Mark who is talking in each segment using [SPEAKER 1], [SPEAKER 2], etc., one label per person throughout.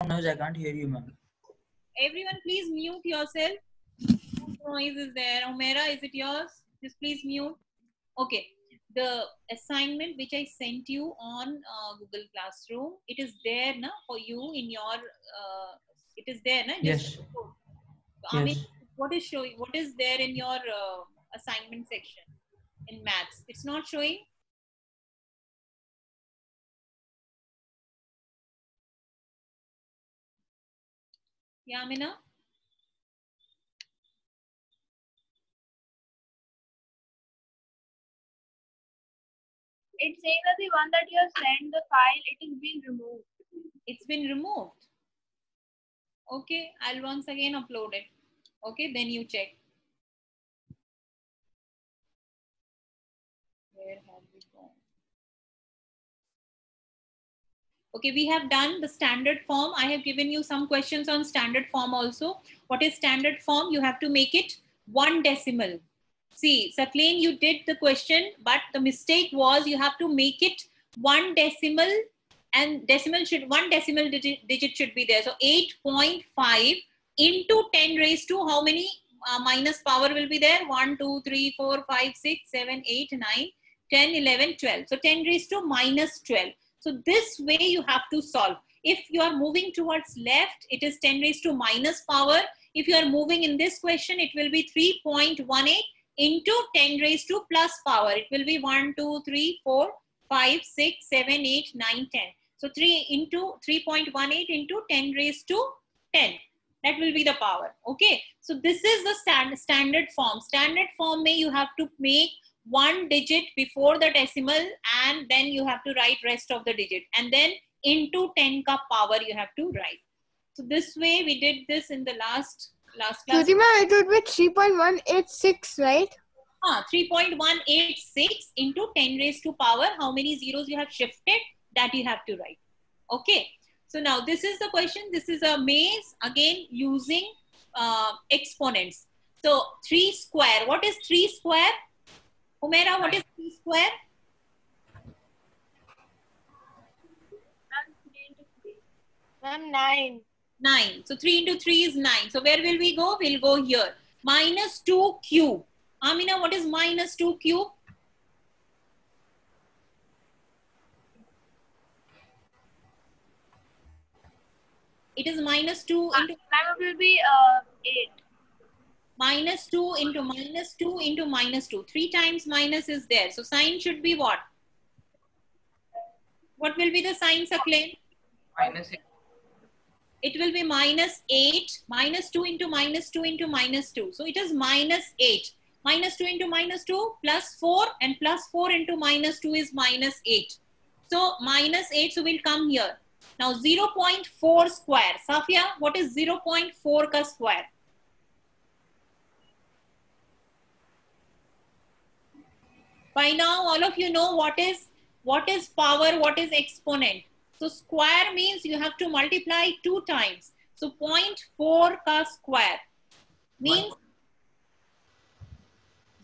[SPEAKER 1] noise. I can't hear you, ma'am.
[SPEAKER 2] Everyone, please mute yourself. Noise is there. Omera, is it yours? Just please mute. Okay. The assignment which I sent you on Google Classroom, it is there na, for you in your. It is there, na? Just
[SPEAKER 1] Yes.
[SPEAKER 2] I mean,
[SPEAKER 1] Yes.
[SPEAKER 2] what is showing? What is there in your assignment section in maths? It's not showing. Yeah, Amina.
[SPEAKER 3] It says that the one that you have sent the file, it is been removed.
[SPEAKER 2] It's been removed. Okay, I'll once again upload it. Okay, then you check. Where have we gone? Okay, we have done the standard form. I have given you some questions on standard form also. What is standard form? You have to make it 1 decimal. See, Sakleen, you did the question, but the mistake was you have to make it 1 decimal, and one decimal digit should be there. So 8.5 into 10 raised to how many minus power will be there? 1, 2, 3, 4, 5, 6, 7, 8, 9, 10, 11, 12. So 10 raised to minus 12. So this way you have to solve. If you are moving towards left, it is 10 raised to minus power. If you are moving in this question, it will be 3.18 into 10 raised to plus power. It will be 1, 2, 3, 4, 5, 6, 7, 8, 9, 10. So 3 into 3.18 into 10 raised to 10. That will be the power. Okay. So this is the standard form. Standard form may you have to make 1 digit before the decimal, and then you have to write rest of the digit, and then into 10 ka power you have to write. So this way we did this in the last class.
[SPEAKER 4] Sutima, it would be 3.186, right?
[SPEAKER 2] 3.186 into 10 raised to power. How many zeros you have shifted, that you have to write. Okay. So now this is the question. This is a maze, again using exponents. So 3 square. What is 3 square? Humera, what is 3 square?
[SPEAKER 3] 9.
[SPEAKER 2] 9. So 3 into 3 is 9. So where will we go? We'll go here. Minus 2 cube. Amina, what is minus 2 cube? It is minus 2 into...
[SPEAKER 3] That will be 8.
[SPEAKER 2] Minus 2 into minus 2 into minus 2. 3 times minus is there. So sign should be what? What will be the sign, Sakleen?
[SPEAKER 1] Minus 8.
[SPEAKER 2] It will be minus 8. Minus 2 into minus 2 into minus 2. So it is minus 8. Minus 2 into minus 2 plus 4, and plus 4 into minus 2 is minus 8. So minus 8, so we'll come here. Now 0.4 square. Safia, what is 0.4 ka square? By now, all of you know what is power, what is exponent. So square means you have to multiply 2 times. So 0.4 ka square means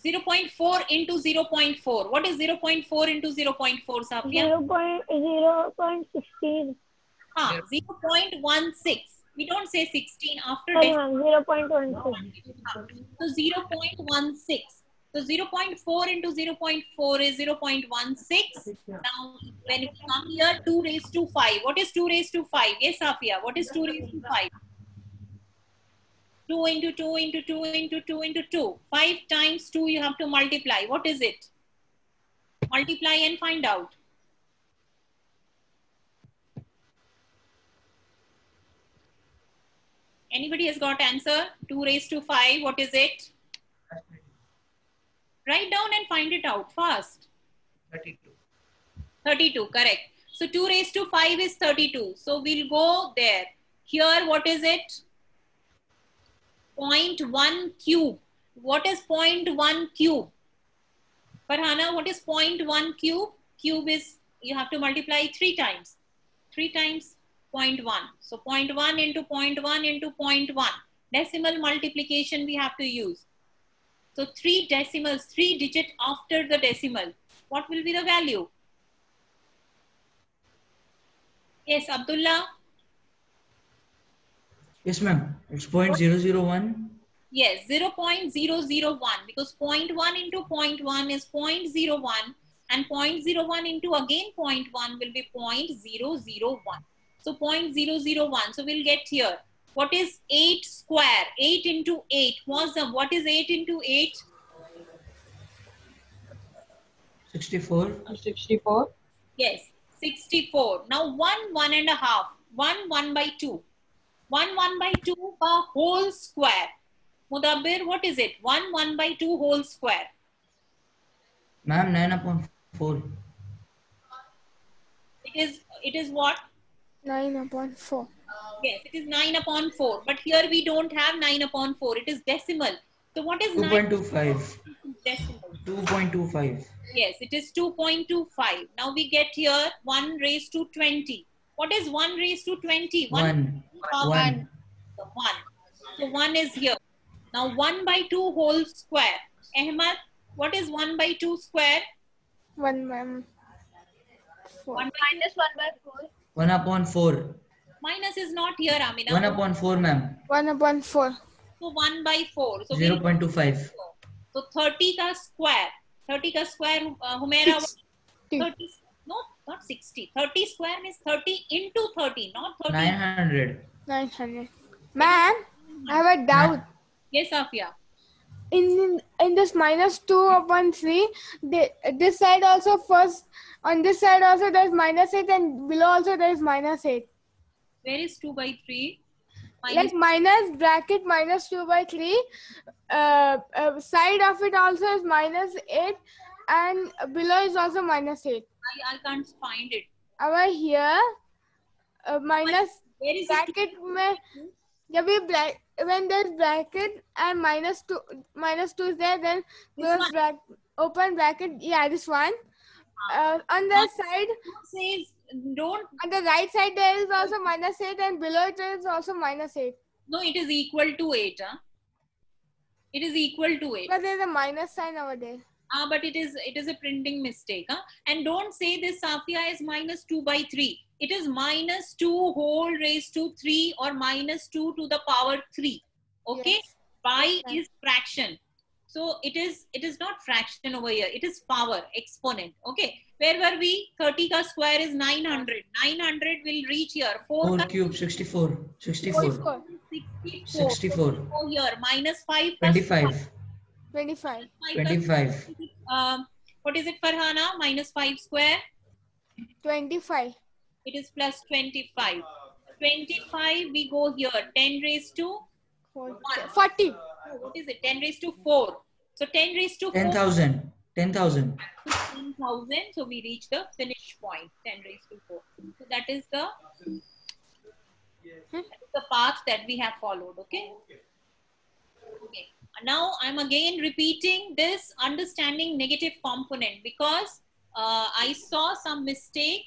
[SPEAKER 2] 0.4 into 0.4. What is 0.4 into 0.4, Safia?
[SPEAKER 4] 0.16.
[SPEAKER 2] 0.16. We don't say 16 after
[SPEAKER 4] 0.16.
[SPEAKER 2] So 0.16. So 0.4 into 0.4 is 0.16. Now, when we come here, 2 raised to 5. What is 2 raised to 5? Yes, Safia. What is 2 raised to 5? 2 into 2 into 2 into 2 into 2. 5 times 2 you have to multiply. What is it? Multiply and find out. Anybody has got answer? 2 raised to 5. What is it? Write down and find it out fast.
[SPEAKER 1] 32.
[SPEAKER 2] 32, correct. So 2 raised to 5 is 32. So we'll go there. Here, what is it? 0.1 cube. What is 0.1 cube? Farhana, what is 0.1 cube? Cube is, you have to multiply 3 times. 3 times 0.1. So 0.1 into 0.1 into 0.1. Decimal multiplication we have to use. So 3 decimals, 3 digit after the decimal. What will be the value? Yes, Abdullah.
[SPEAKER 1] Yes, ma'am. It's 0.001.
[SPEAKER 2] Yes, 0.001, because 0.1 into 0.1 is 0.01, and 0.01 into again 0.1 will be 0.001. So 0.001. So we'll get here. What is 8 square? 8 into 8. What is 8 into 8?
[SPEAKER 1] 64.
[SPEAKER 5] 64.
[SPEAKER 2] Yes, 64. Now 1.5. 1 by 2. 1 by 2 का whole square. Mudabbir, what is it? 1 by 2 whole square.
[SPEAKER 1] Ma'am, 9/4.
[SPEAKER 2] It is what?
[SPEAKER 4] 9/4.
[SPEAKER 2] Yes, it is 9/4. But here we don't have 9/4. It is decimal. So what is 9?
[SPEAKER 1] 2.25.
[SPEAKER 2] Decimal.
[SPEAKER 1] 2.25.
[SPEAKER 2] Yes, it is 2.25. Now we get here 1 raised to 20. What is 1 raised to 20?
[SPEAKER 1] 1.
[SPEAKER 2] Power
[SPEAKER 1] 1.
[SPEAKER 2] 1. So 1 is here. Now 1 by 2 whole square. Ahmad, what is 1 by 2 square?
[SPEAKER 4] 1/4.
[SPEAKER 2] 1 by
[SPEAKER 3] Minus 1 by 4.
[SPEAKER 1] 1/4.
[SPEAKER 2] minus is not here, Amina.
[SPEAKER 1] 1/4, ma'am.
[SPEAKER 4] 1/4.
[SPEAKER 2] So 1 by 4. So
[SPEAKER 1] 0.25.
[SPEAKER 2] So 30 का square. 30 का square, Humaira, 30. No, not 60. 30 square means 30 into 30, not 30.
[SPEAKER 1] 900.
[SPEAKER 4] 900. Ma'am, I have a doubt.
[SPEAKER 2] Yes, Afia.
[SPEAKER 4] In this -2/3, this side also first, on this side also there is -8, and below also there is -8.
[SPEAKER 2] Where is 2 by 3?
[SPEAKER 4] Like minus bracket -2/3. Side of it also is -8, and below is also -8.
[SPEAKER 2] I can't find it.
[SPEAKER 4] Over here, minus
[SPEAKER 2] Where is
[SPEAKER 4] bracket
[SPEAKER 2] it?
[SPEAKER 4] में जब ये when there's bracket and -2 is there, then close bracket, open bracket. Yeah, this one. On the side,
[SPEAKER 2] Says don't.
[SPEAKER 4] on the right side there is also -8, and below it is also -8.
[SPEAKER 2] No, it is equal to 8. Huh? It is equal to 8.
[SPEAKER 4] But there's a minus sign over there.
[SPEAKER 2] But it is a printing mistake. Huh? And don't say this Safia is -2 by 3. It is -2 whole raised to 3 or -2 to the power 3. Okay?
[SPEAKER 4] Yes.
[SPEAKER 2] Pi
[SPEAKER 4] Yes,
[SPEAKER 2] is fraction. So it is not fraction over here. It is power, exponent. Okay? Where were we? 30 ka square is 900. 900 will reach here. 4
[SPEAKER 1] 4
[SPEAKER 2] ka
[SPEAKER 1] cube 64. 64.
[SPEAKER 2] 64.
[SPEAKER 1] 64.
[SPEAKER 2] Oh, here. -5 ka
[SPEAKER 1] 25.
[SPEAKER 4] 25.
[SPEAKER 1] 25.
[SPEAKER 2] what is it, Farhana? -5 square?
[SPEAKER 4] 25.
[SPEAKER 2] It is plus 25. 25, we go here. 10 raised to
[SPEAKER 4] 40.
[SPEAKER 2] what is it? 10 raised to 4. So 10 raised to 4.
[SPEAKER 1] 10,000. 10,000.
[SPEAKER 2] 10,000. So we reach the finish point. 10 raised to 4. So that is the path that we have followed. Okay. Okay. Now I'm again repeating this understanding negative component because I saw some mistake.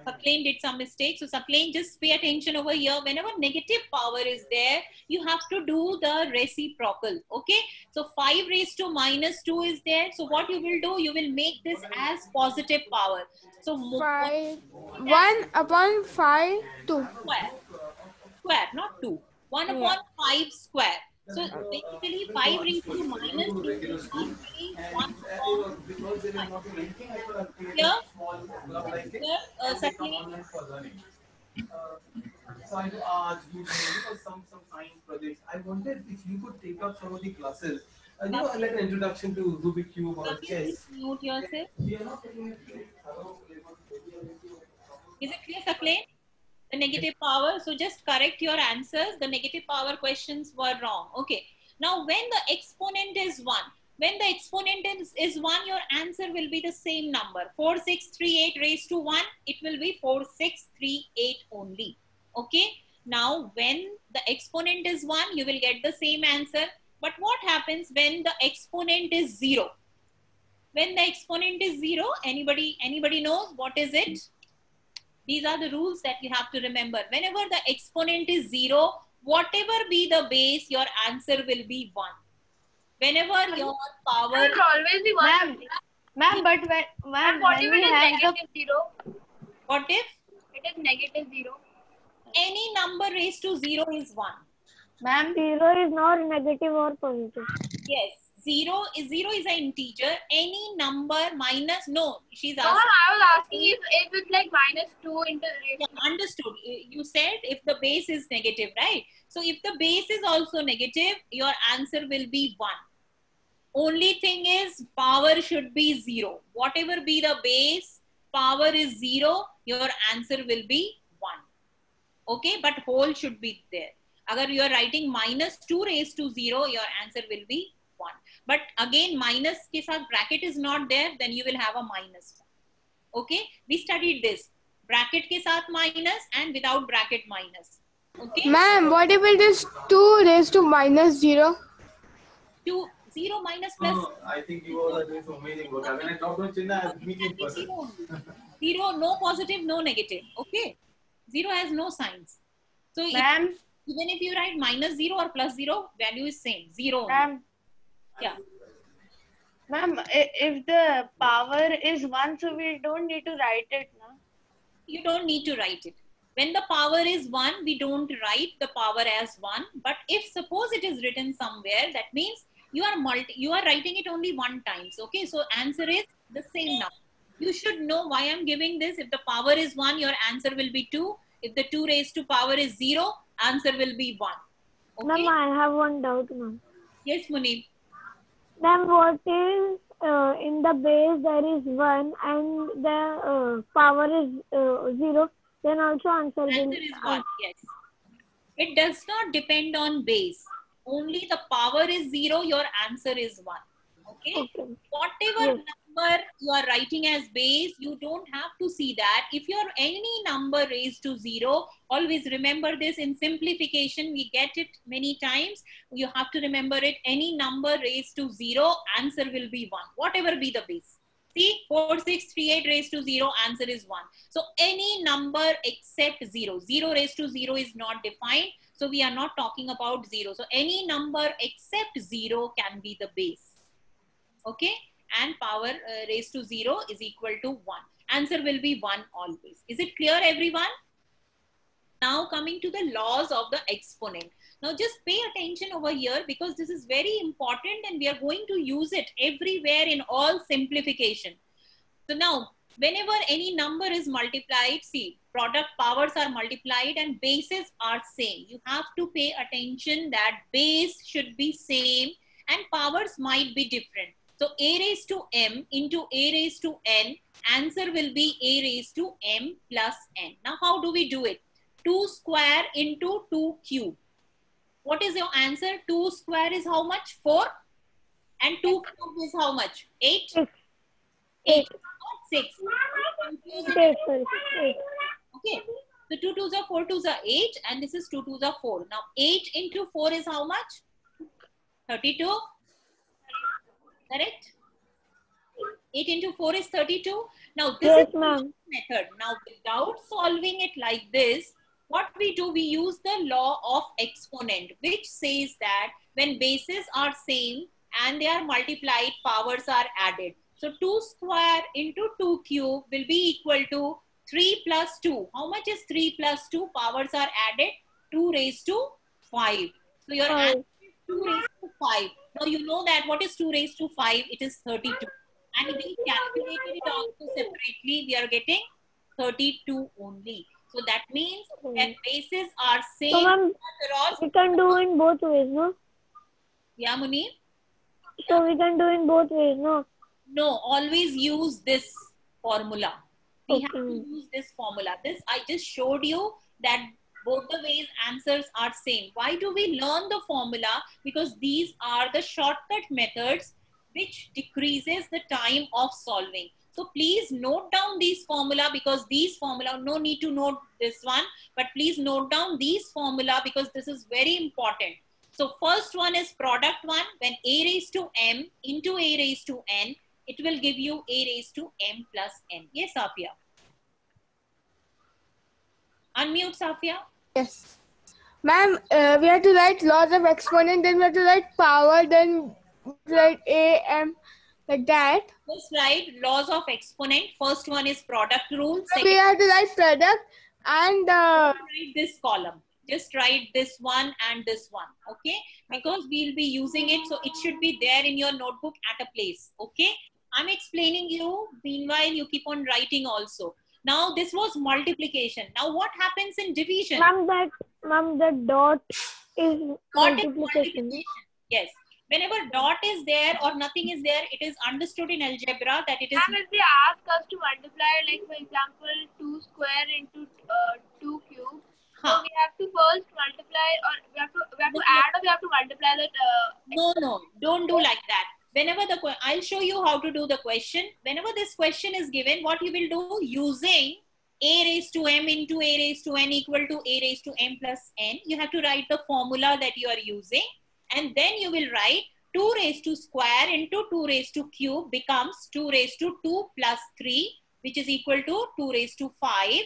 [SPEAKER 2] Saklain did some mistake. So Saklain, just pay attention over here. Whenever negative power is there, you have to do the reciprocal. Okay. So 5 raised to -2 is there. So what you will do, you will make this as positive power. So
[SPEAKER 4] 1/5, 2.
[SPEAKER 2] Square, not 2. 1/5 square. So basically 5 raised to -2 is actually 1/5. Here, Saklain,
[SPEAKER 6] Sorry to ask you, because some science projects. I wondered if you could take up some of the classes. Like an introduction to Rubik Cube or chess.
[SPEAKER 2] mute yourself.
[SPEAKER 6] We are not taking it.
[SPEAKER 2] Is it clear, Saklain? The negative power. So just correct your answers. The negative power questions were wrong. Okay. Now, when the exponent is 1, when the exponent is 1, your answer will be the same number. 4638 raised to 1, it will be 4638 only. Okay. Now, when the exponent is 1, you will get the same answer. But what happens when the exponent is 0? When the exponent is 0, anybody knows what is it? These are the rules that you have to remember. Whenever the exponent is 0, whatever be the base, your answer will be 1. Whenever your power...
[SPEAKER 3] It will always be 1.
[SPEAKER 5] Ma'am, but
[SPEAKER 3] What if it is -0?
[SPEAKER 2] What if?
[SPEAKER 3] It is -0.
[SPEAKER 2] Any number raised to 0 is 1.
[SPEAKER 5] Ma'am, 0 is not negative or positive.
[SPEAKER 2] Yes. 0 is an integer. Any number minus, no, she's
[SPEAKER 3] No,
[SPEAKER 2] asking.
[SPEAKER 3] I was asking if it's like -2 into
[SPEAKER 2] Yeah, understood. You said if the base is negative, right? So if the base is also negative, your answer will be 1. Only thing is power should be 0. Whatever be the base, power is 0, your answer will be 1. Okay, but whole should be there. Agar you are writing -2 raised to 0, your answer will be 1. But again, minus ke saath bracket is not there, then you will have a -1. Okay, we studied this. Bracket ke saath minus and without bracket minus. Okay,
[SPEAKER 4] Ma'am, what if it is 2 raised to -0?
[SPEAKER 2] 0 minus plus
[SPEAKER 6] No, I think you all are doing some amazing work. When I talk to Chinna, I'm meeting person.
[SPEAKER 2] 0, no positive, no negative. Okay, 0 has no signs. So
[SPEAKER 5] Ma'am,
[SPEAKER 2] even if you write -0 or +0, value is same, 0 only.
[SPEAKER 5] ma'am,
[SPEAKER 2] Yeah.
[SPEAKER 5] ma'am, if the power is 1, so we don't need to write it, no?
[SPEAKER 2] You don't need to write it. When the power is 1, we don't write the power as 1. But if suppose it is written somewhere, that means you are writing it only one times. Okay, so answer is the same now. You should know why I'm giving this. If the power is 1, your answer will be 2. If the 2 raised to power is 0, answer will be 1. Okay?
[SPEAKER 7] Ma'am, I have one doubt, ma'am.
[SPEAKER 2] Yes, Munib.
[SPEAKER 7] Ma'am, what is in the base there is 1 and the power is 0, then also answer will
[SPEAKER 2] Answer is 1, yes. It does not depend on base. Only the power is 0, your answer is 1. Okay?
[SPEAKER 7] Okay.
[SPEAKER 2] Whatever
[SPEAKER 7] Yes.
[SPEAKER 2] number you are writing as base, you don't have to see that. If you're any number raised to 0, always remember this. In simplification, we get it many times. You have to remember it. Any number raised to 0, answer will be 1. Whatever be the base. See, 4638 raised to 0, answer is 1. So any number except 0. 0 raised to 0 is not defined. So we are not talking about 0. So any number except 0 can be the base. Okay, and power raised to 0 is equal to 1. Answer will be 1 always. Is it clear, everyone? Now coming to the laws of the exponent. Now just pay attention over here because this is very important and we are going to use it everywhere in all simplification. So now whenever any number is multiplied, see, product powers are multiplied and bases are same. You have to pay attention that base should be same and powers might be different. So a raised to m into a raised to n, answer will be a raised to m plus n. Now how do we do it? 2 square into 2 cube. What is your answer? 2 square is how much? 4. And 2 cube is how much? 8?
[SPEAKER 7] 6.
[SPEAKER 2] 8, not 6.
[SPEAKER 7] Sorry, 8.
[SPEAKER 2] Okay. So 2 2s are 4 2s are 8 and this is 2 2s are 4. Now 8 into 4 is how much? 32. Correct? 8 into 4 is 32. Now this
[SPEAKER 7] Yes,
[SPEAKER 2] is the
[SPEAKER 7] ma'am.
[SPEAKER 2] method. Now without solving it like this, what we do, we use the law of exponent, which says that when bases are same and they are multiplied, powers are added. So 2 square into 2 cube will be equal to 3 plus 2. How much is 3 plus 2? Powers are added. 2 raised to 5. So your
[SPEAKER 7] Five.
[SPEAKER 2] answer is 2 raised to 5. Now you know that what is 2 raised to 5? It is 32. And we calculated it also separately. We are getting 32 only. So that means that bases are same
[SPEAKER 7] So, ma'am,
[SPEAKER 2] across.
[SPEAKER 7] we can do in both ways, no?
[SPEAKER 2] Yeah, Munir?
[SPEAKER 7] So, we can do in both ways, no?
[SPEAKER 2] No, always use this formula. We have to
[SPEAKER 7] Okay.
[SPEAKER 2] use this formula. This I just showed you that both the ways answers are same. Why do we learn the formula? Because these are the shortcut methods which decreases the time of solving. So please note down these formula because these formula, no need to note this one, but please note down these formula because this is very important. So first one is product one. When a raised to m into a raised to n, it will give you a raised to m plus n. Yes, Safia. Unmute, Safia.
[SPEAKER 4] Yes. Ma'am, we have to write laws of exponent, then we have to write power, then write a, m, like that.
[SPEAKER 2] Just write laws of exponent. First one is product rule.
[SPEAKER 4] We
[SPEAKER 2] Second,
[SPEAKER 4] have to write product. And
[SPEAKER 2] Write this column. Just write this one and this one, okay? Because we'll be using it, so it should be there in your notebook at a place, okay? I'm explaining you. Meanwhile, you keep on writing also. Now, this was multiplication. Now, what happens in division?
[SPEAKER 7] Ma'am, that dot is
[SPEAKER 2] Dot is
[SPEAKER 7] multiplication.
[SPEAKER 2] Yes. Whenever dot is there or nothing is there, it is understood in algebra that it is.
[SPEAKER 3] Ma'am, if they ask us to multiply, like for example, 2 square into 2 cube, so we have to first multiply, or we have to add, or we have to multiply that.
[SPEAKER 2] No, don't do like that. Whenever I'll show you how to do the question. Whenever this question is given, what you will do using a raised to m into a raised to n equal to a raised to m plus n, you have to write the formula that you are using, and then you will write 2 raised to square into 2 raised to cube becomes 2 raised to 2 plus 3, which is equal to 2 raised to 5,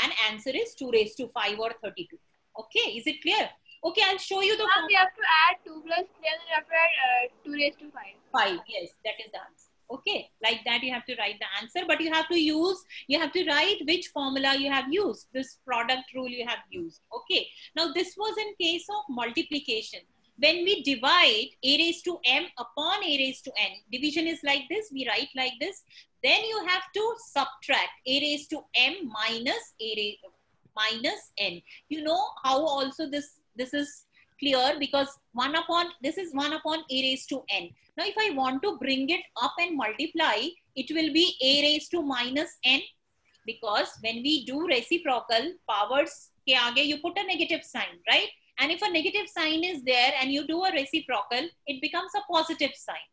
[SPEAKER 2] and answer is 2 raised to 5 or 32. Okay, is it clear? Okay, I'll show you the
[SPEAKER 3] Ma'am, we have to add 2 plus 3, and then we have to add 2 raised to 5.
[SPEAKER 2] 5, yes, that is the answer. Okay, like that you have to write the answer, but you have to write which formula you have used, this product rule you have used. Okay, now this was in case of multiplication. When we divide a raised to m upon a raised to n, division is like this, we write like this, then you have to subtract a raised to m minus minus n. You know how also this is clear, because this is 1 upon a raised to n. Now, if I want to bring it up and multiply, it will be a raised to minus n, because when we do reciprocal, powers ke aage you put a negative sign, right? And if a negative sign is there and you do a reciprocal, it becomes a positive sign.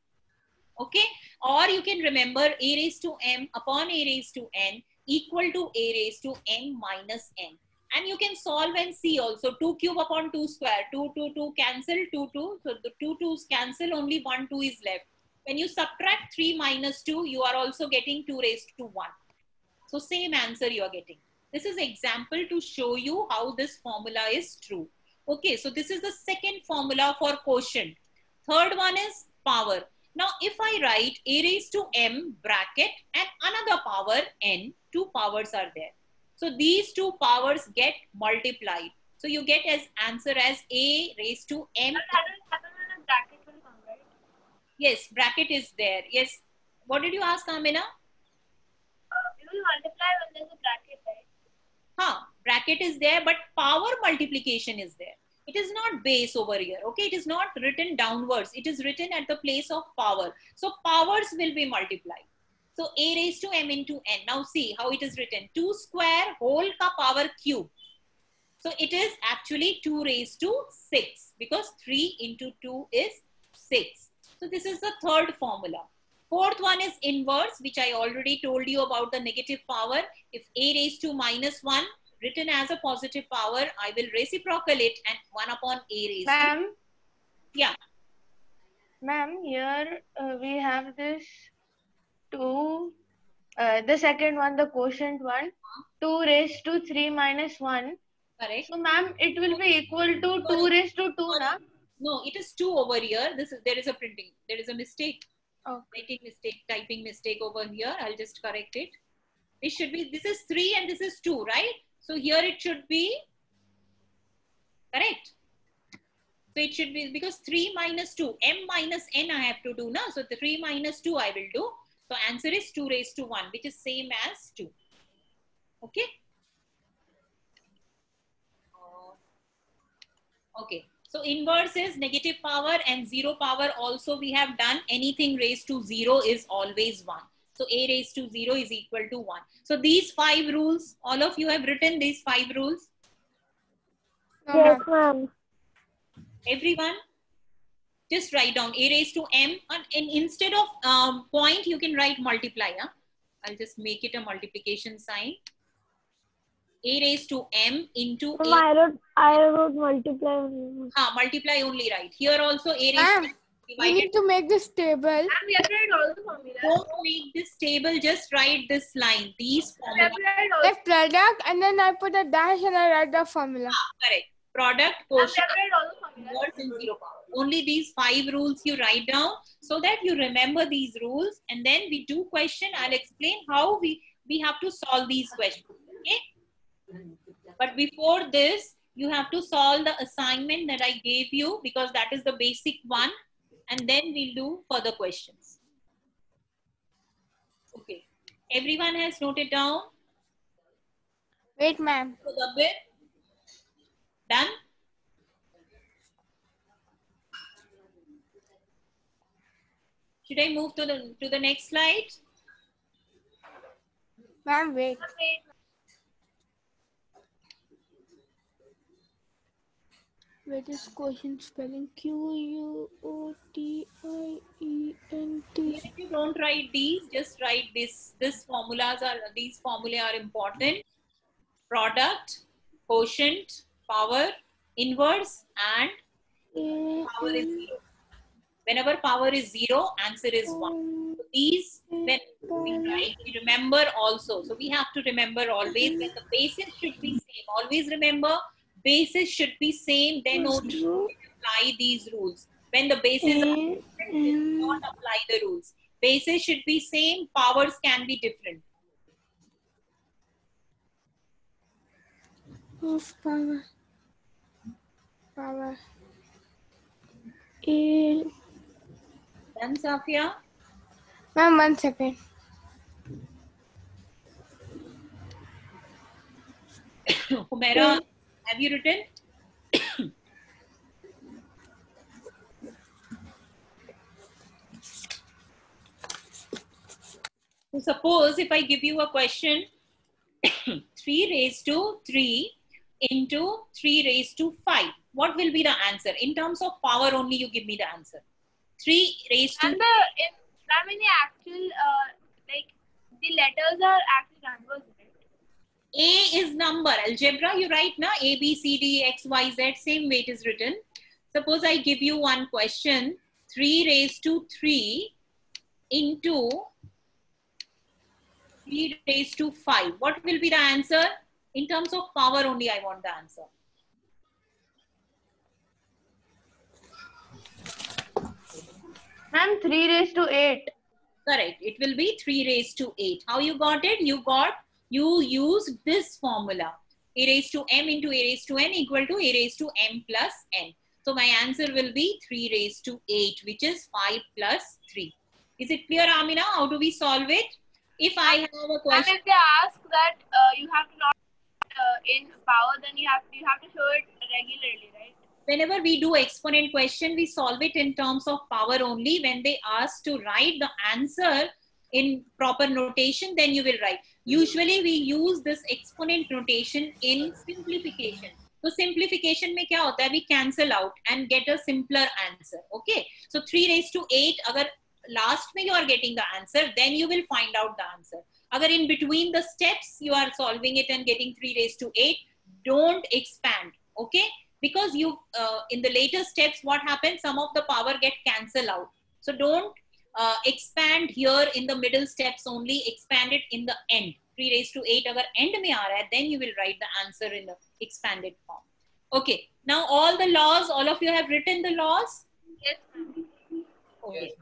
[SPEAKER 2] Okay? Or you can remember a raised to m upon a raised to n equal to a raised to m minus n. And you can solve and see also 2 cube upon 2 square, 2, 2, 2 cancel, 2, 2. So the 2 2's cancel, only 1 2 is left. When you subtract 3 minus 2, you are also getting 2 raised to 1. So same answer you are getting. This is example to show you how this formula is true. Okay, so this is the second formula for quotient. Third one is power. Now, if I write a raised to m bracket and another power n, 2 powers are there. So these 2 powers get multiplied. So you get as answer as a raised to m.
[SPEAKER 3] That will happen when a bracket will come, right?
[SPEAKER 2] Yes, bracket is there. Yes. What did you ask, Amina?
[SPEAKER 3] It will multiply when there's a bracket, right?
[SPEAKER 2] Bracket is there, but power multiplication is there. It is not base over here. Okay, it is not written downwards. It is written at the place of power. So powers will be multiplied. So a raised to m into n. Now see how it is written. 2 square whole ka power cube. So it is actually 2 raised to 6, because 3 into 2 is 6. So this is the third formula. Fourth one is inverse, which I already told you about the negative power. If a raised to minus 1 written as a positive power, I will reciprocal it and 1 upon a raised to.
[SPEAKER 5] Ma'am?
[SPEAKER 2] Yeah.
[SPEAKER 5] Ma'am, here we have this 2, the second one, the quotient one, 2 raised to 3 minus 1.
[SPEAKER 2] Correct.
[SPEAKER 5] So, ma'am, it will be equal to 2 raised to 2, na?
[SPEAKER 2] No, it is 2 over here. There is a printing. There is a mistake.
[SPEAKER 5] Oh.
[SPEAKER 2] Typing mistake over here. I'll just correct it. This should be, this is 3 and this is 2, right? So here it should be correct. So it should be, because 3 minus 2, m minus n I have to do now. So the 3 minus 2 I will do. So answer is 2 raised to 1, which is same as 2. Okay. Okay. So inverse is negative power, and 0 power also we have done. Anything raised to 0 is always 1. So a raised to 0 is equal to 1. So these 5 rules, all of you have written these 5 rules.
[SPEAKER 7] Yes, ma'am.
[SPEAKER 2] Everyone, just write down a raised to m, and instead of point, you can write multiply. I'll just make it a multiplication sign. A raised to m into
[SPEAKER 7] Ma'am, I wrote multiply only.
[SPEAKER 2] Multiply only, right? Here also a raised
[SPEAKER 4] Ma'am,
[SPEAKER 2] to m
[SPEAKER 4] we
[SPEAKER 2] divided.
[SPEAKER 4] need to make this table.
[SPEAKER 3] And we have to write all the formulas.
[SPEAKER 2] Don't make this table, just write this line. These
[SPEAKER 3] We have
[SPEAKER 2] formulas.
[SPEAKER 3] to write all
[SPEAKER 4] Like product, and then I put a dash and I write the formula.
[SPEAKER 2] Correct. Product,
[SPEAKER 3] we have
[SPEAKER 2] quotient,
[SPEAKER 3] to write all the formulas.
[SPEAKER 2] inverse, and 0 power. Only these 5 rules you write down, so that you remember these rules, and then we do question. I'll explain how we have to solve these questions. Okay. But before this, you have to solve the assignment that I gave you, because that is the basic one. And then we'll do further questions. Okay. Everyone has noted down?
[SPEAKER 4] Wait, ma'am.
[SPEAKER 2] So the bit done? Should I move to the next slide?
[SPEAKER 4] Ma'am, wait. Wait, is question spelling Q-U-O-T-I-E-N-T.
[SPEAKER 2] If you don't write these, just write this. These formulae are important. Product, quotient, power, inverse, and power is 0. Whenever power is 0, answer is 1. So these, when we write, we remember also. So we have to remember always when the basis should be same. Always remember, basis should be same, then only you apply these rules. When the basis are different, you do not apply the rules. Basis should be same, powers can be different.
[SPEAKER 4] Of power. Power.
[SPEAKER 2] Done, Safia?
[SPEAKER 4] Ma'am, 1 second.
[SPEAKER 2] Humaira, have you written? So suppose if I give you a question, 3 raised to 3 into 3 raised to 5. What will be the answer? In terms of power only, you give me the answer. 3 raised to...
[SPEAKER 3] And in the actual, like, the letters are actually numbers, right?
[SPEAKER 2] A is number. Algebra, you write na? A, B, C, D, X, Y, Z, same way it is written. Suppose I give you one question, 3 raised to 3 into 3 raised to 5. What will be the answer? In terms of power only, I want the answer.
[SPEAKER 5] Ma'am, 3 raised to 8.
[SPEAKER 2] Correct. It will be 3 raised to 8. How you got it? You used this formula. A raised to m into a raised to n equal to a raised to m plus n. So my answer will be 3 raised to 8, which is 5 plus 3. Is it clear, Amina? How do we solve it? If I have a question...
[SPEAKER 3] And if they ask that you have to not in power, then you have to show it regularly, right?
[SPEAKER 2] Whenever we do exponent question, we solve it in terms of power only. When they ask to write the answer in proper notation, then you will write. Usually we use this exponent notation in simplification. So simplification mein kya hota hai? We cancel out and get a simpler answer. Okay. So 3 raised to 8, agar last mein you are getting the answer, then you will find out the answer. Agar in between the steps you are solving it and getting 3 raised to 8, don't expand. Okay. Because you in the later steps, what happens? Some of the power get cancelled out. So don't expand here in the middle steps only. Expand it in the end. 3 raised to 8 agar end mein aa raha hai, then you will write the answer in the expanded form. Okay. Now all the laws, all of you have written the laws?
[SPEAKER 3] Yes, ma'am.
[SPEAKER 2] Okay.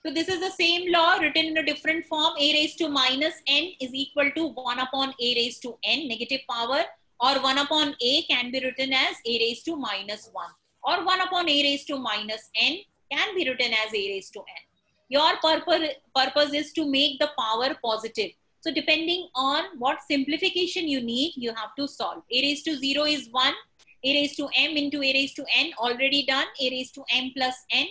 [SPEAKER 2] So this is the same law written in a different form. A raised to minus n is equal to 1 upon a raised to n, negative power. Or 1 upon a can be written as a raised to minus 1. Or 1 upon a raised to minus n can be written as a raised to n. Your purpose is to make the power positive. So depending on what simplification you need, you have to solve. A raised to 0 is 1. A raised to m into a raised to n, already done. A raised to m plus n.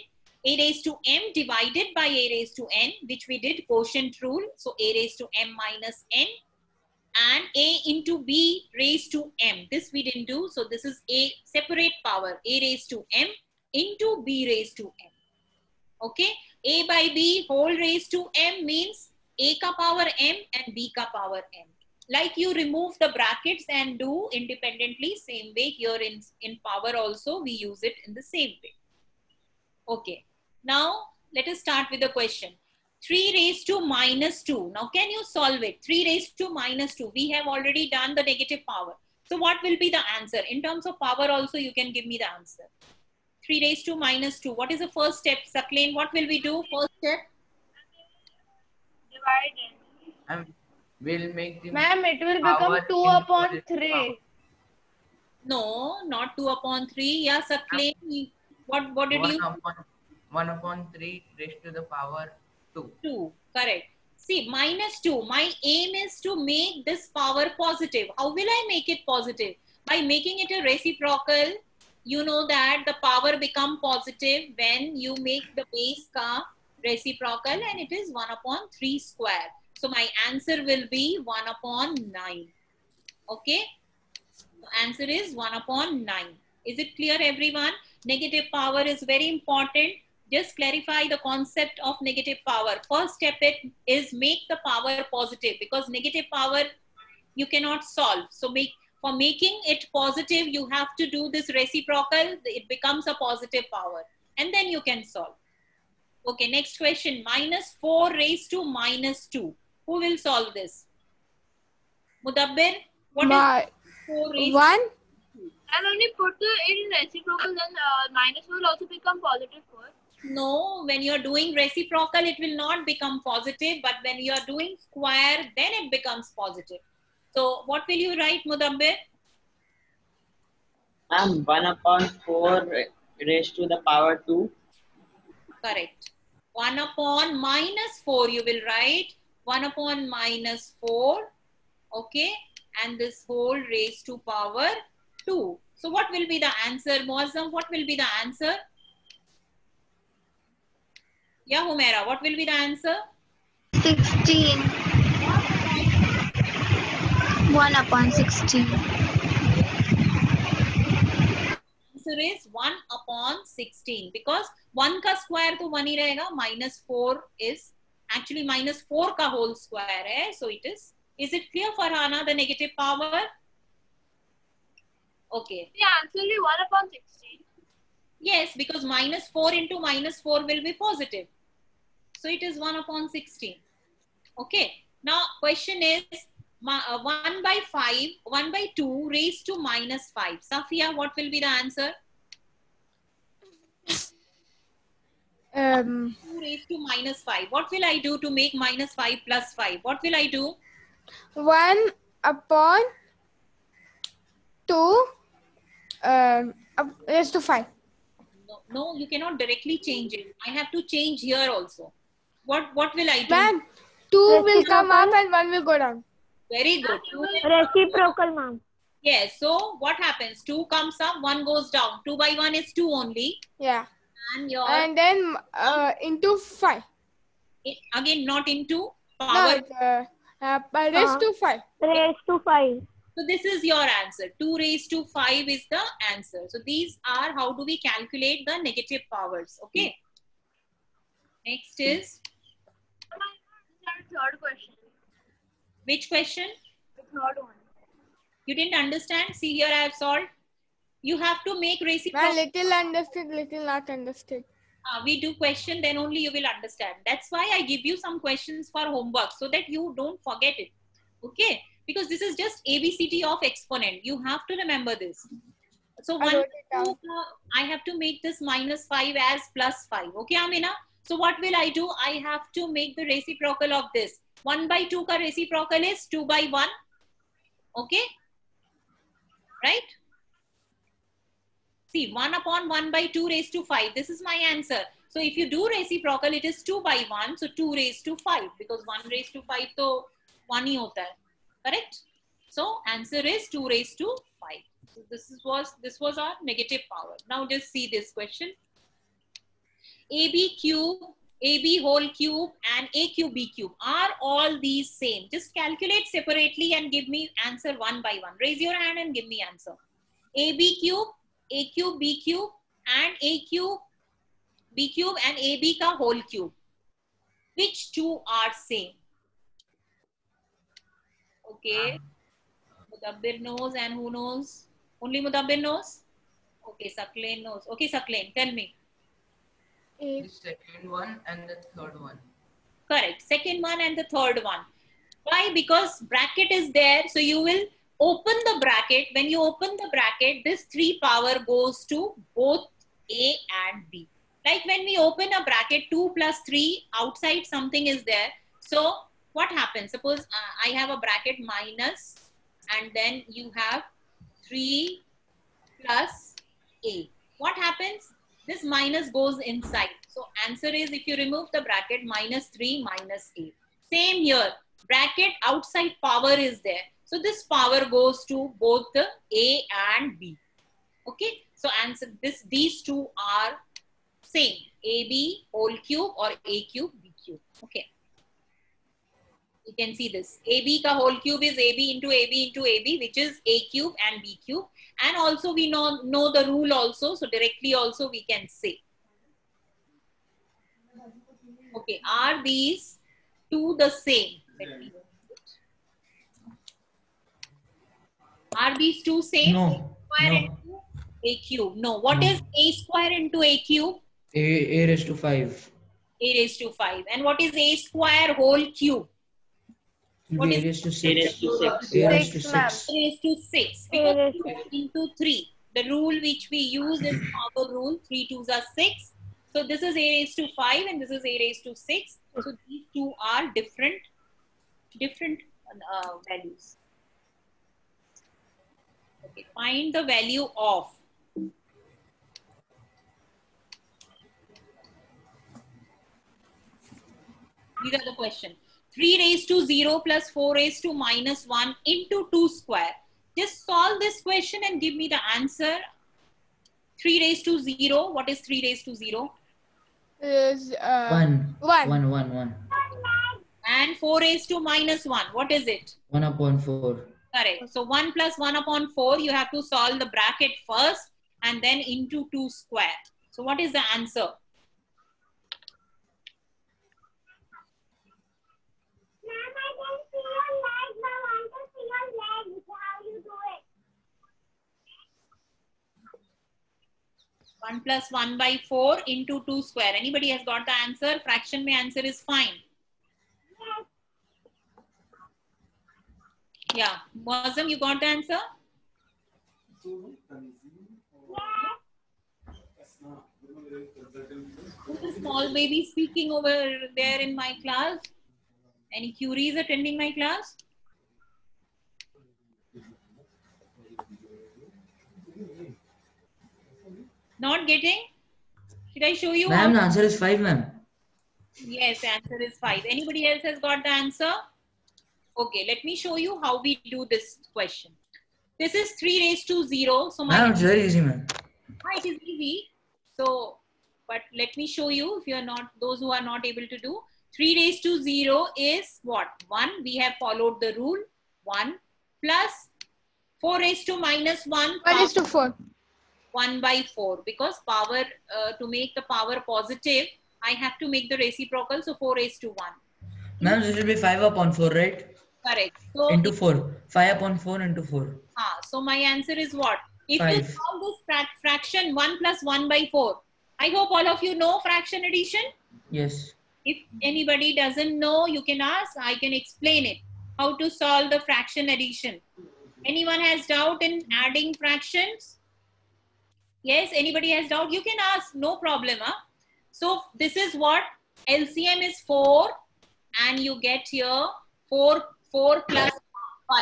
[SPEAKER 2] A raised to m divided by a raised to n, which we did quotient rule. So a raised to m minus n. And a into b raised to m. This we didn't do. So this is a separate power. A raised to m into b raised to m. Okay. A by b whole raised to m means a ka power m and b ka power m. Like you remove the brackets and do independently. Same way here in power also we use it in the same way. Okay. Now let us start with the question. 3 raised to minus 2. Now, can you solve it? 3 raised to minus 2. We have already done the negative power. So, what will be the answer? In terms of power also, you can give me the answer. 3 raised to minus 2. What is the first step? Saklain, what will we do? First step?
[SPEAKER 3] Divided.
[SPEAKER 8] We'll make the
[SPEAKER 5] Ma'am, it will
[SPEAKER 8] power
[SPEAKER 5] become 2
[SPEAKER 8] into
[SPEAKER 5] upon
[SPEAKER 8] the
[SPEAKER 5] 3.
[SPEAKER 8] power.
[SPEAKER 2] No, not 2 upon 3. Yeah, Sakleen, what did you?
[SPEAKER 8] 1 upon 3 raised to the power 2.
[SPEAKER 2] 2, correct. See, minus 2. My aim is to make this power positive. How will I make it positive? By making it a reciprocal. You know that the power become positive when you make the base ka reciprocal, and it is 1 upon 3 square. So my answer will be 1 upon 9. Okay. The answer is 1 upon 9. Is it clear, everyone? Negative power is very important. Just clarify the concept of negative power. First step is make the power positive, because negative power you cannot solve. So for making it positive, you have to do this reciprocal. It becomes a positive power, and then you can solve. Okay, next question. Minus 4 raised to minus 2. Who will solve this? Mudabbir, what is 4 raised
[SPEAKER 4] 1.
[SPEAKER 3] And when you put it in reciprocal, then minus will also become positive 4.
[SPEAKER 2] No, when you are doing reciprocal, it will not become positive. But when you are doing square, then it becomes positive. So what will you write, Mudabbir?
[SPEAKER 9] 1 upon 4 raised to the power 2.
[SPEAKER 2] Correct. 1 upon minus 4 you will write. 1 upon minus 4. Okay. And this whole raised to power 2. So what will be the answer, Muazzam? What will be the answer? Yeah, Humaira, what will be the answer?
[SPEAKER 10] 16. 1 upon 16.
[SPEAKER 2] Answer is 1 upon 16, because 1 ka square to 1 hi rahega. Minus 4 is actually minus 4 ka whole square hai. So it is it clear, Farhana, the negative power? Okay.
[SPEAKER 3] The answer will be 1 upon 16.
[SPEAKER 2] Yes, because minus 4 into minus 4 will be positive. So it is 1 upon 16. Okay. Now question is 1 by 5, 1 by 2 raised to minus 5. Safia, what will be the answer? 2 raised to minus 5. What will I do to make minus 5 plus 5? What will I do?
[SPEAKER 4] 1 upon 2 raised to 5.
[SPEAKER 2] No, you cannot directly change it. I have to change here also. What will I do?
[SPEAKER 4] Ma'am, 2 will come up and 1 will go down.
[SPEAKER 2] Very good.
[SPEAKER 7] Reciprocal, ma'am.
[SPEAKER 2] Yes. So what happens? 2 comes up, 1 goes down. 2 by 1 is 2 only.
[SPEAKER 4] Yeah.
[SPEAKER 2] And
[SPEAKER 4] then into 5.
[SPEAKER 2] Again, not into power.
[SPEAKER 4] No, raised to 5.
[SPEAKER 7] Raised to 5.
[SPEAKER 2] So this is your answer. 2 raised to 5 is the answer. So these are how do we calculate the negative powers. Okay. Next is
[SPEAKER 3] Third question.
[SPEAKER 2] which question?
[SPEAKER 3] The third one.
[SPEAKER 2] You didn't understand? See here I have solved. You have to make reciprocal.
[SPEAKER 4] Little understood, little not understood.
[SPEAKER 2] We do question, then only you will understand. That's why I give you some questions for homework so that you don't forget it. Okay? Because this is just ABCD of exponent. You have to remember this. So I have to make this minus 5 as plus 5. Okay, Amina? So what will I do? I have to make the reciprocal of this. 1 by 2 ka reciprocal is 2 by 1. Okay? Right? See, 1 upon 1 by 2 raised to 5. This is my answer. So if you do reciprocal, it is 2 by 1. So 2 raised to 5. Because 1 raised to 5 to 1 hi hota hai. Correct? So answer is 2 raised to 5. So this was our negative power. Now just see this question. AB cube, AB whole cube and A cube, B cube. Are all these same? Just calculate separately and give me answer one by one. Raise your hand and give me answer. AB cube, A cube, B cube and A cube, B cube and AB ka whole cube. Which two are same? Okay. Mudabbir knows, and who knows? Only Mudabbir knows? Okay, Sakleen knows. Okay, Sakleen, tell me.
[SPEAKER 8] The second one and the third one.
[SPEAKER 2] Correct. Second one and the third one. Why? Because bracket is there. So you will open the bracket. When you open the bracket, this 3 power goes to both A and B. Like when we open a bracket, 2 plus 3, outside something is there. So what happens? Suppose I have a bracket minus and then you have 3 plus A. What happens? This minus goes inside. So answer is, if you remove the bracket, minus 3 minus A. Same here. Bracket outside power is there. So this power goes to both the A and B. Okay. So answer this, these two are same. AB whole cube or A cube, B cube. Okay. You can see this. AB ka whole cube is AB into AB, which is A cube and B cube. And also we know the rule also. So directly also we can say. Okay. Are these two the same? Let me. Are these two same?
[SPEAKER 1] No.
[SPEAKER 2] Square
[SPEAKER 1] No.
[SPEAKER 2] into A cube. No. What
[SPEAKER 1] No.
[SPEAKER 2] is A square into A cube?
[SPEAKER 1] A raised to 5.
[SPEAKER 2] A raised to 5. And what is A square whole cube? What
[SPEAKER 1] A
[SPEAKER 2] is
[SPEAKER 1] raised to
[SPEAKER 9] A
[SPEAKER 1] 6.
[SPEAKER 9] raised to 6.
[SPEAKER 1] A raised to
[SPEAKER 5] 6, ma'am.
[SPEAKER 1] 6.
[SPEAKER 2] A raised to 6?
[SPEAKER 7] A
[SPEAKER 2] Because
[SPEAKER 7] raised
[SPEAKER 2] into 3. The rule which we use is power rule. 3 2s are 6. So this is A raised to 5 and this is A raised to 6. So these two are different values. Okay, find the value of. These are the question. 3 raised to 0 plus 4 raised to minus 1 into 2 square. Just solve this question and give me the answer. 3 raised to 0. What is 3 raised to 0?
[SPEAKER 4] Is
[SPEAKER 1] 1.
[SPEAKER 4] 1.
[SPEAKER 1] 1, 1, 1.
[SPEAKER 2] And 4 raised to minus 1. What is it?
[SPEAKER 1] 1 upon 4.
[SPEAKER 2] Correct. So 1 plus 1 upon 4, you have to solve the bracket first and then into 2 square. So what is the answer?
[SPEAKER 7] Ma'am, I can see your leg. I want to see your leg. How you do it?
[SPEAKER 2] 1 plus 1 by 4 into 2 square. Anybody has got the answer? Fraction mein answer is fine. Yeah. Mozam, you got the answer? Who's the small baby speaking over there in my class? Any queries attending my class? Not getting? Should I show you?
[SPEAKER 1] Ma'am,
[SPEAKER 2] how-
[SPEAKER 1] the answer is 5, ma'am.
[SPEAKER 2] Yes, answer is 5. Anybody else has got the answer? Okay, let me show you how we do this question. This is 3 raised to 0. So
[SPEAKER 1] Ma'am, it's very easy, ma'am.
[SPEAKER 2] it is easy. So, but let me show you if you are not, those who are not able to do. 3 raised to 0 is what? 1. We have followed the rule. 1 plus 4 raised to minus 1.
[SPEAKER 4] 1 is to 4.
[SPEAKER 2] 1 by 4. Because power, to make the power positive, I have to make the reciprocal. So 4 raised to 1.
[SPEAKER 1] Ma'am, this will be 5 upon 4, right?
[SPEAKER 2] Correct. So,
[SPEAKER 1] Into 4. 5 upon 4 into 4.
[SPEAKER 2] so my answer is what? If you
[SPEAKER 1] 5.
[SPEAKER 2] solve this fraction 1 plus 1 by 4, I hope all of you know fraction addition.
[SPEAKER 1] Yes.
[SPEAKER 2] If anybody doesn't know, you can ask. I can explain it. How to solve the fraction addition. Anyone has doubt in adding fractions? Yes, anybody has doubt? You can ask. No problem. Huh? So this is what? LCM is 4 and you get here 4 plus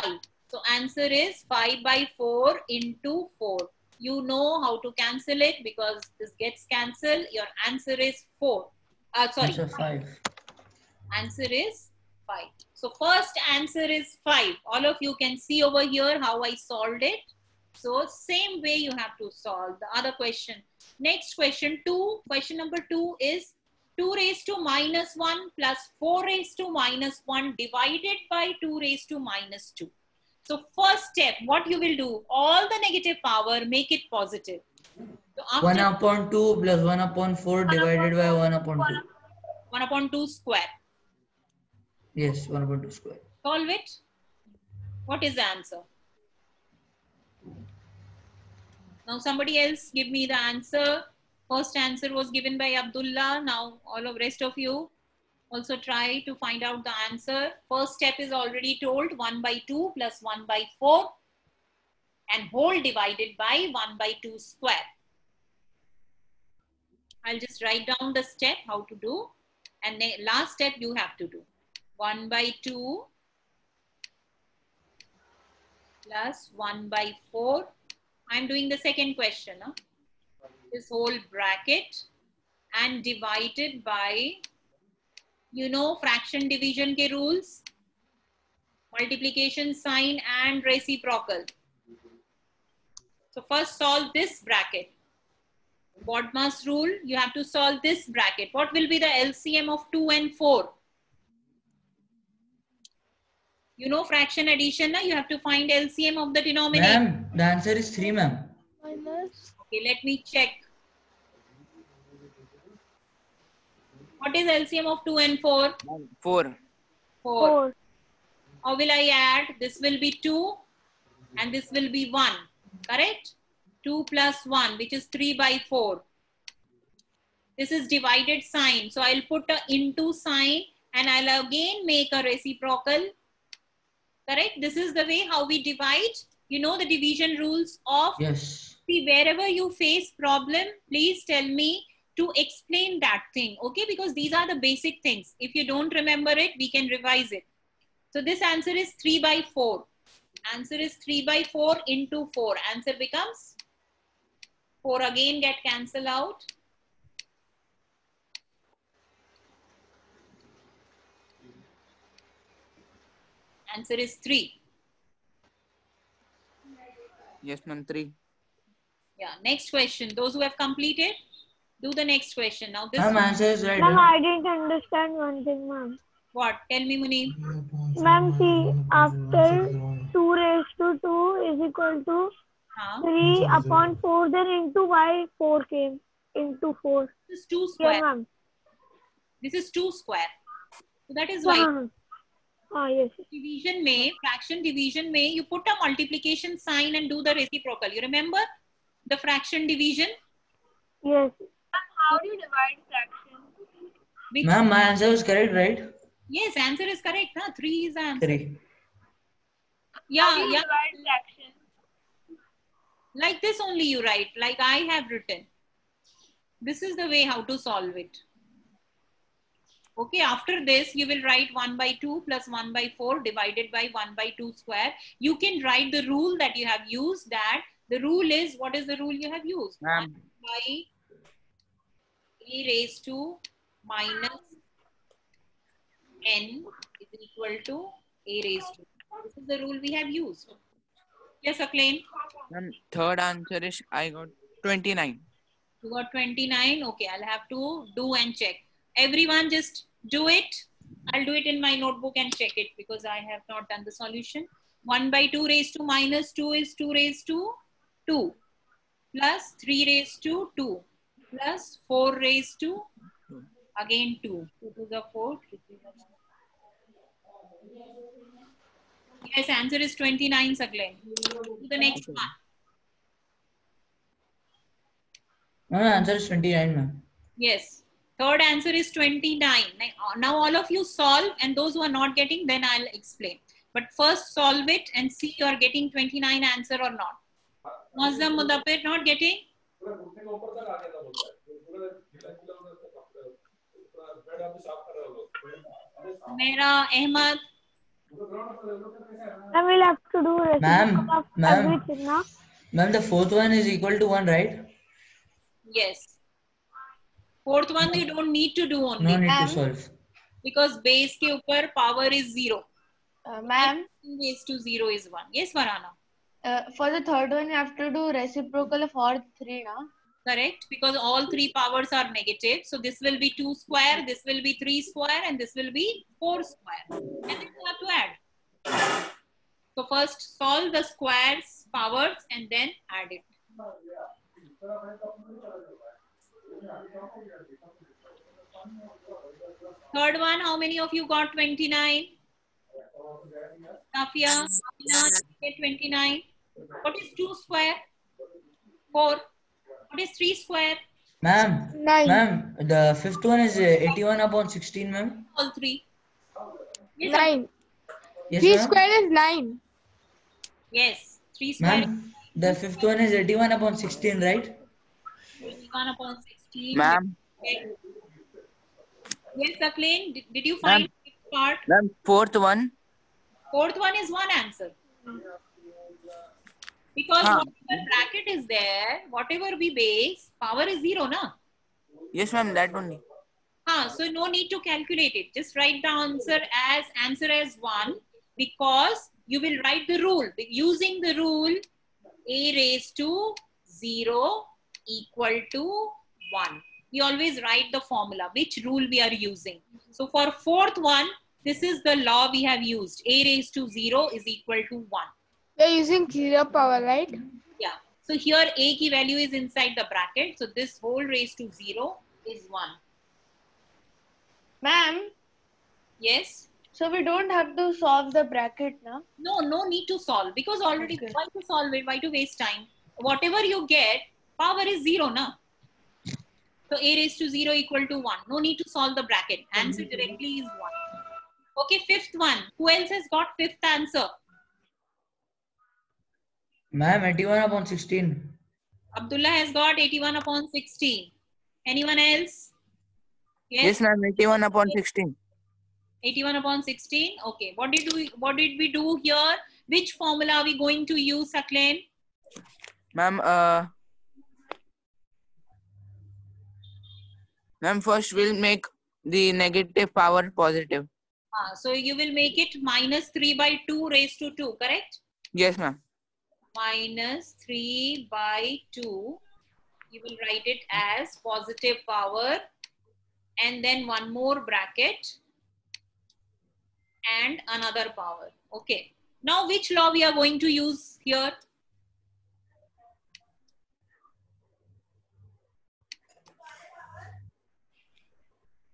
[SPEAKER 2] 5. So answer is 5 by 4 into 4. You know how to cancel it because this gets cancelled. Your answer is 4. Sorry.
[SPEAKER 1] Answer 5.
[SPEAKER 2] Answer is 5. So first answer is 5. All of you can see over here how I solved it. So same way you have to solve the other question. Next question 2. Question number 2 is 2 raised to minus 1 plus 4 raised to minus 1 divided by 2 raised to minus 2. So first step, what you will do, all the negative power, make it positive. So after
[SPEAKER 1] 1 upon 2 plus 1 upon 4 divided by 1 upon 2.
[SPEAKER 2] 1 upon 2 square.
[SPEAKER 1] Yes, 1 upon 2 square.
[SPEAKER 2] Solve it. What is the answer? Now somebody else give me the answer. First answer was given by Abdullah. Now all of rest of you also try to find out the answer. First step is already told, 1 by 2 plus 1 by 4 and whole divided by 1 by 2 square. I'll just write down the step how to do, and the last step you have to do. 1 by 2 plus 1 by 4 I'm doing the second question. Huh? This whole bracket and divided by, you know, fraction division ke rules, multiplication sign and reciprocal. So first solve this bracket. BODMAS rule, you have to solve this bracket. What will be the LCM of 2 and 4? You know fraction addition, you have to find LCM of the denominator.
[SPEAKER 1] Ma'am, the answer is 3, ma'am.
[SPEAKER 2] Okay, let me check. What is LCM of 2 and 4?
[SPEAKER 11] 4.
[SPEAKER 2] 4. How will I add? This will be 2 and this will be 1. Correct? 2 plus 1, which is 3 by 4. This is divided sign. So I'll put a into sign and I'll again make a reciprocal. Correct? This is the way how we divide. You know the division rules of.
[SPEAKER 1] Yes.
[SPEAKER 2] See, wherever you face problem, please tell me to explain that thing. Okay? Because these are the basic things. If you don't remember it, we can revise it. So this answer is 3 by 4. Answer is 3 by 4 into 4. Answer becomes 4 again get cancelled out. Answer is 3.
[SPEAKER 11] Yes, ma'am, 3.
[SPEAKER 2] Yeah, next question. Those who have completed, do the next question. Now this
[SPEAKER 1] Ma'am, answer is right.
[SPEAKER 7] Ma'am, I didn't understand one thing, ma'am.
[SPEAKER 2] What? Tell me, Muni.
[SPEAKER 7] Ma'am, see, after 2 raised to 2 is equal to 3 upon 4, then into y 4 came. Into 4.
[SPEAKER 2] This is 2 square.
[SPEAKER 7] Yeah, ma'am.
[SPEAKER 2] This is 2 square. So that is why.
[SPEAKER 7] Yes.
[SPEAKER 2] Division may, fraction division may, you put a multiplication sign and do the reciprocal. You remember the fraction division?
[SPEAKER 7] Yes.
[SPEAKER 3] How do you divide fraction?
[SPEAKER 1] Ma'am, my answer was correct, right?
[SPEAKER 2] Yes, answer is correct. Huh? 3 is the answer.
[SPEAKER 1] 3.
[SPEAKER 2] Yeah,
[SPEAKER 3] How do you
[SPEAKER 2] yeah.
[SPEAKER 3] divide fraction?
[SPEAKER 2] Like this only you write, like I have written. This is the way how to solve it. Okay, after this, you will write 1 by 2 plus 1 by 4 divided by 1 by 2 square. You can write the rule that you have used. That the rule is, what is the rule you have used? 1 by a raised to minus n is equal to a raised to. This is the rule we have used. Yes, Akleen?
[SPEAKER 11] Ma'am, third answer is I got 29.
[SPEAKER 2] You got 29. Okay, I'll have to do and check. Everyone just do it. I'll do it in my notebook and check it because I have not done the solution. 1 by 2 raised to minus 2 is 2 raised to 2 plus 3 raised to 2 plus 4 raised to again 2. 2 to the 4. 3 to the 9. Yes, answer is 29, Saglen. To the next one.
[SPEAKER 1] No, answer is 29, ma'am.
[SPEAKER 2] Yes. Third answer is 29. Now all of you solve, and those who are not getting, then I'll explain. But first solve it and see you are getting 29 answer or not. Muazzam Mudabbir not getting? Mera Ahmad.
[SPEAKER 7] I will have to do
[SPEAKER 1] Ma'am,
[SPEAKER 7] everything now.
[SPEAKER 1] Ma'am, the fourth one is equal to 1, right?
[SPEAKER 2] Yes. Fourth one you don't need to do only.
[SPEAKER 1] No need to solve.
[SPEAKER 2] Because base ke upar power is 0.
[SPEAKER 5] Ma'am.
[SPEAKER 2] Base to 0 is 1. Yes, Varana.
[SPEAKER 5] For the third one, you have to do reciprocal of all 3, na?
[SPEAKER 2] Correct, because all 3 powers are negative. So this will be 2 square, this will be 3 square, and this will be 4 square. And then you have to add. So first solve the squares, powers, and then add it. Third one, how many of you got 29? Safia, 29. What is 2 square? 4. What is 3 square?
[SPEAKER 1] Ma'am,
[SPEAKER 4] 9.
[SPEAKER 1] Ma'am, the fifth one is 81 upon 16, ma'am.
[SPEAKER 2] All 3. Yes,
[SPEAKER 4] 9.
[SPEAKER 1] Yes,
[SPEAKER 4] 3
[SPEAKER 1] ma'am.
[SPEAKER 4] square is 9.
[SPEAKER 2] Yes, 3 square.
[SPEAKER 1] Ma'am, the fifth one is 81 upon 16, right?
[SPEAKER 2] 81 upon 16.
[SPEAKER 11] Ma'am.
[SPEAKER 2] Yes, Akleen, did you find the part?
[SPEAKER 11] Ma'am, fourth one.
[SPEAKER 2] Fourth one is one answer. Because
[SPEAKER 11] हाँ.
[SPEAKER 2] whatever bracket is there, whatever we base, power is 0, na?
[SPEAKER 11] Yes, ma'am. That only.
[SPEAKER 2] So no need to calculate it. Just write the answer as 1, because you will write the rule. Using the rule, a raised to 0 equal to 1. We always write the formula, which rule we are using. So for fourth one, this is the law we have used. A raised to 0 is equal to 1.
[SPEAKER 4] We're using 0 power, right?
[SPEAKER 2] Yeah. So here a key value is inside the bracket. So this whole raised to 0 is 1.
[SPEAKER 5] Ma'am,
[SPEAKER 2] Yes?
[SPEAKER 5] so we don't have to solve the bracket now?
[SPEAKER 2] No need to solve, because already
[SPEAKER 5] Okay.
[SPEAKER 2] why to solve it? Why to waste time? Whatever you get, power is 0, na? So a raised to 0 equal to 1. No need to solve the bracket. Answer directly is 1. Okay, fifth one. Who else has got fifth answer?
[SPEAKER 1] Ma'am, 81 upon 16.
[SPEAKER 2] Abdullah has got 81 upon 16. Anyone else?
[SPEAKER 11] Yes, ma'am. 81 upon 16.
[SPEAKER 2] 81 upon 16. Okay. What did we do here? Which formula are we going to use, Saklen?
[SPEAKER 11] Ma'am, ma'am, first we'll make the negative power positive.
[SPEAKER 2] So you will make it minus 3 by 2 raised to 2, correct?
[SPEAKER 11] Yes, ma'am.
[SPEAKER 2] Minus 3 by 2. You will write it as positive power, and then one more bracket and another power. Okay. Now which law we are going to use here?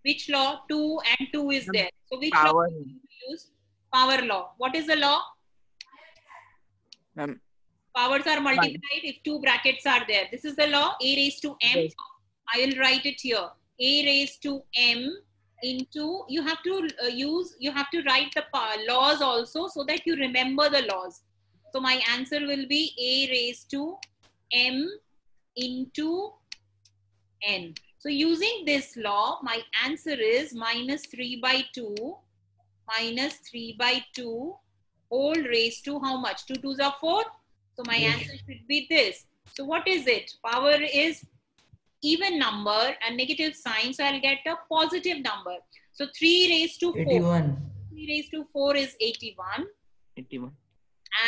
[SPEAKER 2] Which law? 2 and 2 is there. So which law
[SPEAKER 11] Power.
[SPEAKER 2] are we going to use? Power law. What is the law?
[SPEAKER 11] Ma'am,
[SPEAKER 2] Powers are multiplied if 2 brackets are there. This is the law. A raised to m.
[SPEAKER 11] Yes.
[SPEAKER 2] I will write it here. A raised to m into, you have to write the laws also, so that you remember the laws. So my answer will be a raised to m into n. So using this law, my answer is minus 3 by 2 whole raised to how much? 2 2s are 4. So my answer should be this. So what is it? Power is even number and negative sign. So I'll get a positive number. So 3 raised to 4.
[SPEAKER 1] 81.
[SPEAKER 2] 3 raised to 4 is 81.
[SPEAKER 11] 81.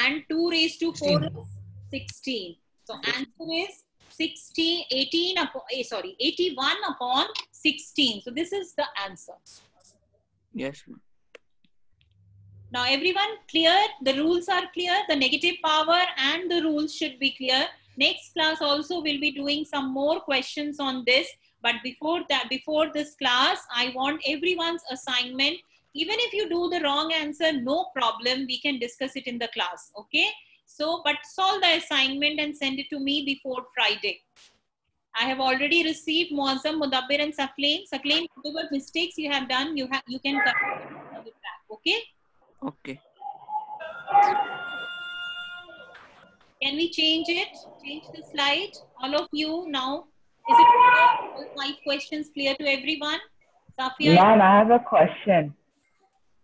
[SPEAKER 2] And 2 raised to 4
[SPEAKER 1] 16.
[SPEAKER 2] is 16. So answer is 81 upon 16. So this is the answer.
[SPEAKER 11] Yes, ma'am.
[SPEAKER 2] Now everyone clear? The rules are clear. The negative power and the rules should be clear. Next class also will be doing some more questions on this. But before this class, I want everyone's assignment. Even if you do the wrong answer, no problem. We can discuss it in the class. Okay? So, but solve the assignment and send it to me before Friday. I have already received Muazzam, Mudabbir and Sakleen. Sakleen, whatever mistakes you have done, you can correct it. Okay?
[SPEAKER 11] Okay.
[SPEAKER 2] Can we change it? Change the slide. All of you now. Is it clear? All 5 questions clear to everyone? Safia?
[SPEAKER 12] Ma'am, I have a question.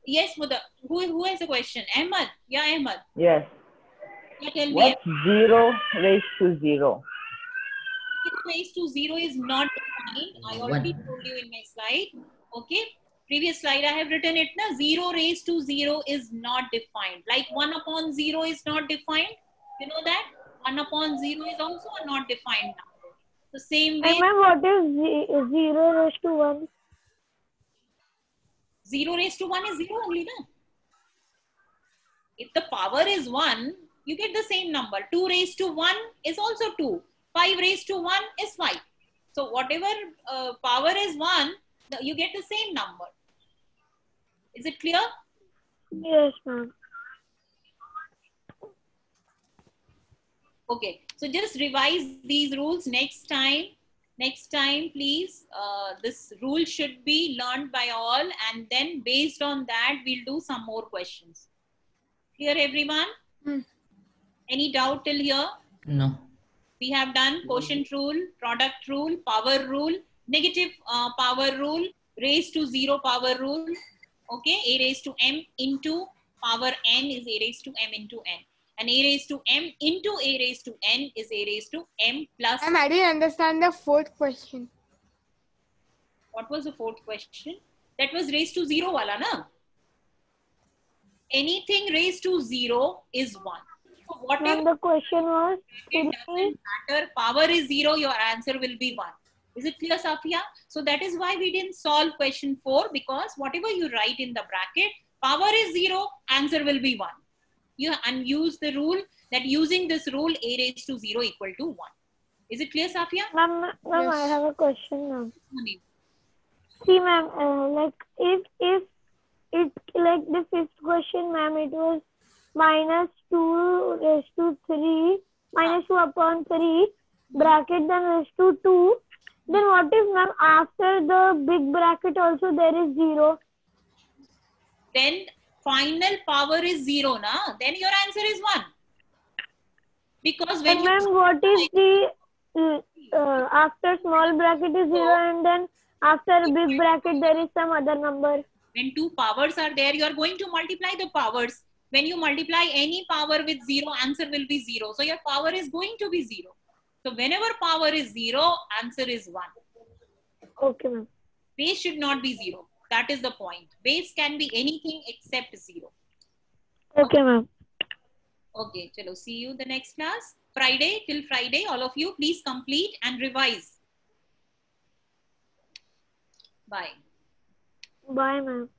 [SPEAKER 2] Yes, Muda. Who has a question? Ahmad? Yeah, Ahmad.
[SPEAKER 12] Yes.
[SPEAKER 2] Yeah, tell me.
[SPEAKER 12] What's 0 raised to 0?
[SPEAKER 2] 0 raised to 0 is not defined. I already told you in my slide. Okay. Previous slide I have written it. 0 raised to 0 is not defined. Like 1 upon 0 is not defined. You know that? 1 upon 0 is also a not defined number. The same way.
[SPEAKER 7] Ma'am, what is 0 raised to 1?
[SPEAKER 2] 0 raised to 1 is 0 only, na? If the power is 1, you get the same number. 2 raised to 1 is also 2. 5 raised to 1 is 5. So whatever power is 1, you get the same number. Is it clear?
[SPEAKER 7] Yes, ma'am.
[SPEAKER 2] Okay. So just revise these rules next time. Next time, please, this rule should be learned by all, and then based on that, we'll do some more questions. Clear, everyone? Any doubt till here?
[SPEAKER 1] No.
[SPEAKER 2] We have done quotient rule, product rule, power rule, negative power rule, raised to 0 power rule. Okay, a raised to m into power n is a raised to m into n. And a raised to m into a raised to n is a raised to m plus.
[SPEAKER 4] I didn't understand the fourth question.
[SPEAKER 2] What was the fourth question? That was raised to 0 wala na? Anything raised to 0 is 1. So whatever
[SPEAKER 7] the question was
[SPEAKER 2] it doesn't matter, power is 0, your answer will be 1. Is it clear, Safia? So that is why we didn't solve question 4, because whatever you write in the bracket, power is 0, answer will be 1. You and use the rule that using this rule a raised to 0 equal to 1. Is it clear, Safia?
[SPEAKER 7] Ma'am, I have a question now. See, ma'am, like if it like the fifth question, ma'am, it was minus 2 raised to 3, minus 2 upon 3, bracket then raised to 2. Then what if, ma'am, after the big bracket also there is 0?
[SPEAKER 2] Then final power is 0, na? Then your answer is 1. Because when
[SPEAKER 7] ma'am, what is the after small bracket is 0 and then after big bracket there is some other number?
[SPEAKER 2] When two powers are there, you are going to multiply the powers. When you multiply any power with 0, answer will be 0. So your power is going to be 0. So whenever power is 0, answer is 1.
[SPEAKER 7] Okay, ma'am.
[SPEAKER 2] Base should not be 0. That is the point. Base can be anything except 0.
[SPEAKER 7] Okay, ma'am.
[SPEAKER 2] Okay, chalo. See you the next class. Friday, till Friday, all of you, please complete and revise. Bye.
[SPEAKER 7] Bye, ma'am.